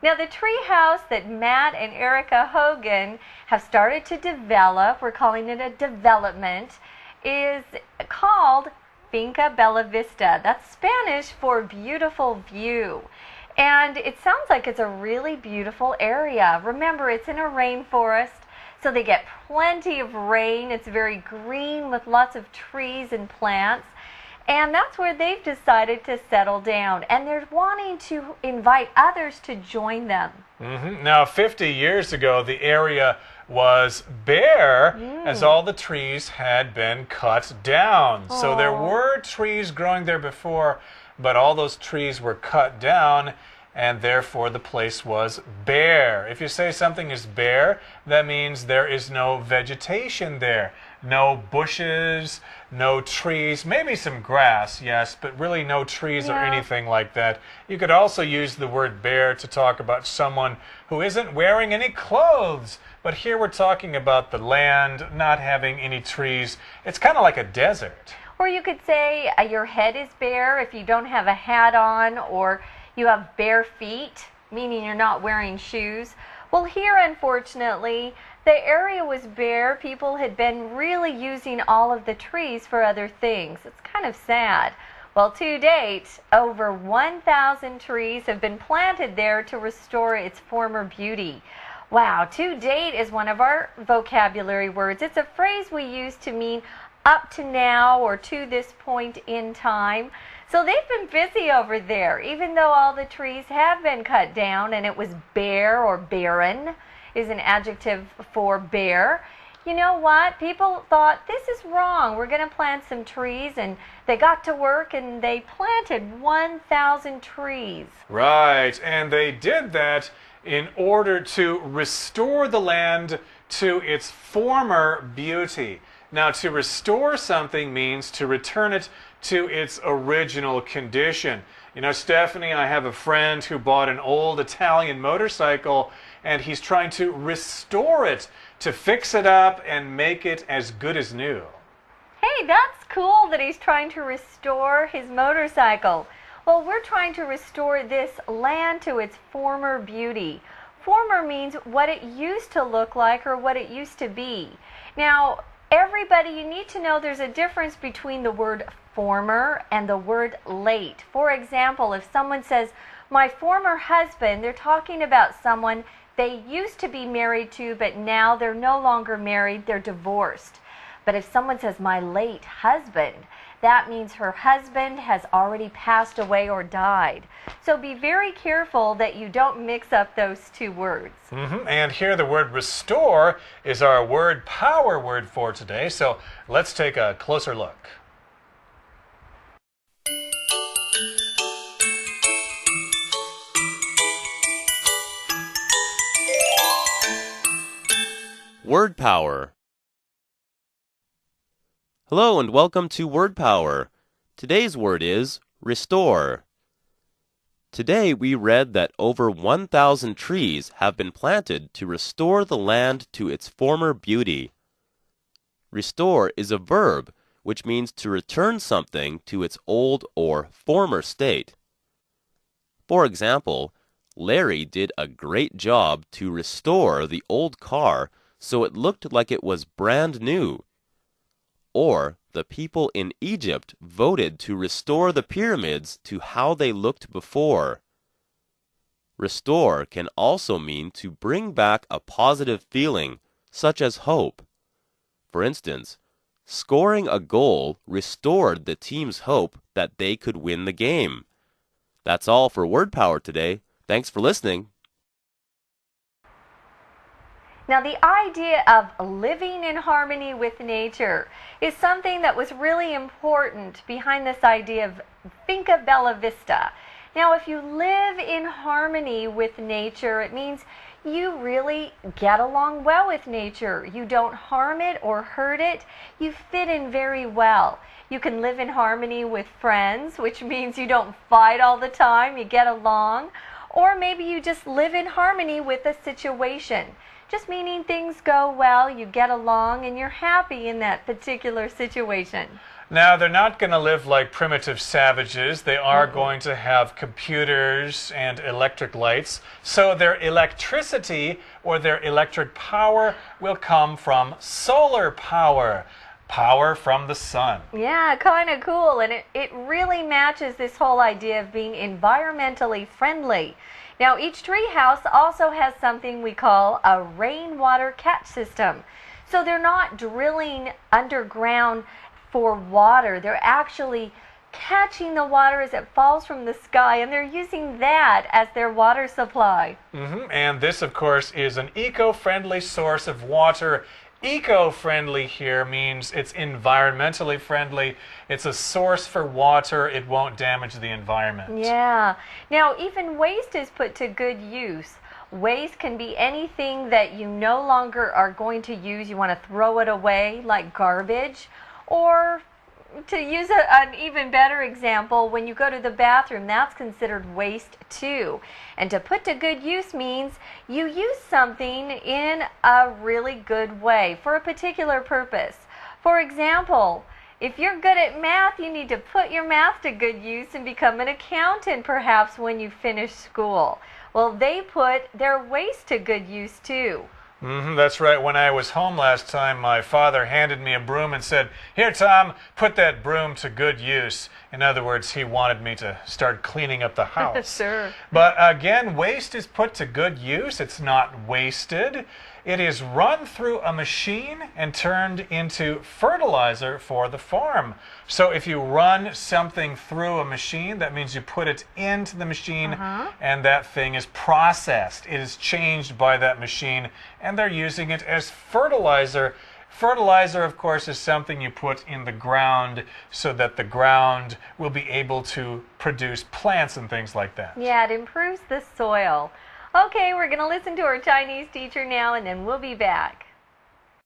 Now, the tree house that Matt and Erica Hogan have started to develop, we're calling it a development, is called Finca Bella Vista. That's Spanish for beautiful view. And it sounds like it's a really beautiful area. Remember, it's in a rainforest, so they get plenty of rain. It's very green with lots of trees and plants. And that's where they've decided to settle down. And they're wanting to invite others to join them. Now, 50 years ago, the area was bare as all the trees had been cut down. So there were trees growing there before, but all those trees were cut down, and therefore the place was bare. If you say something is bare, that means there is no vegetation there. No bushes, no trees, maybe some grass, yes, but really no trees or anything like that. You could also use the word bare to talk about someone who isn't wearing any clothes. But here we're talking about the land not having any trees. It's kind of like a desert. Or you could say your head is bare if you don't have a hat on, or you have bare feet, meaning you're not wearing shoes. Well, here, unfortunately, the area was bare. People had been really using all of the trees for other things. It's kind of sad. Well, to date, over 1,000 trees have been planted there to restore its former beauty. Wow, to date is one of our vocabulary words. It's a phrase we use to mean up to now or to this point in time. So they've been busy over there, even though all the trees have been cut down and it was bare, or barren is an adjective for bare. You know what? People thought, this is wrong. We're going to plant some trees, and they got to work and they planted 1,000 trees. Right, and they did that in order to restore the land to its former beauty. Now, to restore something means to return it to its original condition. You know, Stephanie, I have a friend who bought an old Italian motorcycle, and he's trying to restore it, to fix it up and make it as good as new. Hey, that's cool that he's trying to restore his motorcycle. Well, we're trying to restore this land to its former beauty. Former means what it used to look like or what it used to be. Now, everybody, you need to know there's a difference between the word former and the word late. For example, if someone says, my former husband, they're talking about someone they used to be married to, but now they're no longer married, they're divorced. But if someone says, my late husband, that means her husband has already passed away or died. So be very careful that you don't mix up those two words. And here the word restore is our word power word for today. So let's take a closer look. Word Power. Hello and welcome to Word Power. Today's word is restore. Today we read that over 1,000 trees have been planted to restore the land to its former beauty. Restore is a verb which means to return something to its old or former state. For example, Larry did a great job to restore the old car so it looked like it was brand new. Or, the people in Egypt voted to restore the pyramids to how they looked before. Restore can also mean to bring back a positive feeling, such as hope. For instance, scoring a goal restored the team's hope that they could win the game. That's all for Word Power today. Thanks for listening. Now, the idea of living in harmony with nature is something that was really important behind this idea of Finca Bella Vista. Now, if you live in harmony with nature, it means you really get along well with nature. You don't harm it or hurt it. You fit in very well. You can live in harmony with friends, which means you don't fight all the time, you get along. Or maybe you just live in harmony with a situation. Just meaning things go well, you get along, and you're happy in that particular situation. Now, they're not going to live like primitive savages. They are going to have computers and electric lights. So their electricity or their electric power will come from solar power. Power from the sun. Yeah, kind of cool. And it really matches this whole idea of being environmentally friendly. Now, each treehouse also has something we call a rainwater catch system. So they're not drilling underground for water. They're actually catching the water as it falls from the sky, and they're using that as their water supply. And this, of course, is an eco-friendly source of water. Eco-friendly here means it's environmentally friendly. It's a source for water. It won't damage the environment. Yeah. Now, even waste is put to good use. Waste can be anything that you no longer are going to use. You want to throw it away, like garbage. Or to use an even better example, when you go to the bathroom, that's considered waste too. And to put to good use means you use something in a really good way for a particular purpose. For example, if you're good at math, you need to put your math to good use and become an accountant perhaps when you finish school. Well, they put their waste to good use too. That's right. When I was home last time, my father handed me a broom and said, "Here, Tom, put that broom to good use." In other words, he wanted me to start cleaning up the house. Sure. But again, waste is put to good use. It's not wasted. It is run through a machine and turned into fertilizer for the farm. So if you run something through a machine, that means you put it into the machine and that thing is processed. It is changed by that machine and they're using it as fertilizer. Fertilizer, of course, is something you put in the ground so that the ground will be able to produce plants and things like that. Yeah, it improves the soil. Okay, we're going to listen to our Chinese teacher now, and then we'll be back.